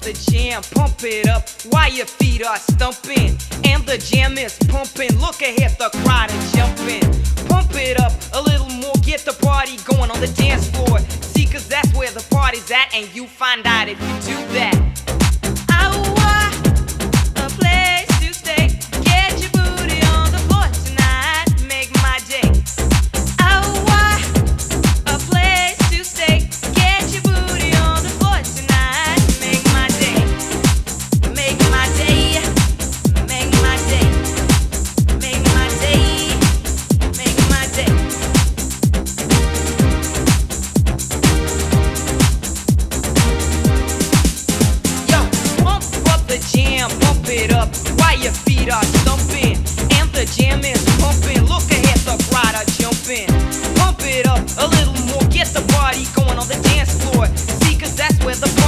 the jam, pump it up while your feet are stumping. And the jam is pumping, look ahead, the crowd is jumping. Pump it up a little more, get the party going on the dance floor. See, cause that's where the party's at, and you find out if you do that. A place to stay, get your booty on the floor tonight, make my day. A place to stay, get your booty on the floor tonight, make my day. Make my day, make my day, make my day, make my day. Yo, pump up the jam, pump it up while your feet are stumping. And the jam is pumping, look ahead, the crowd are jumping. Pump it up a little more, get the party going on the dance floor. See, cause that's where the party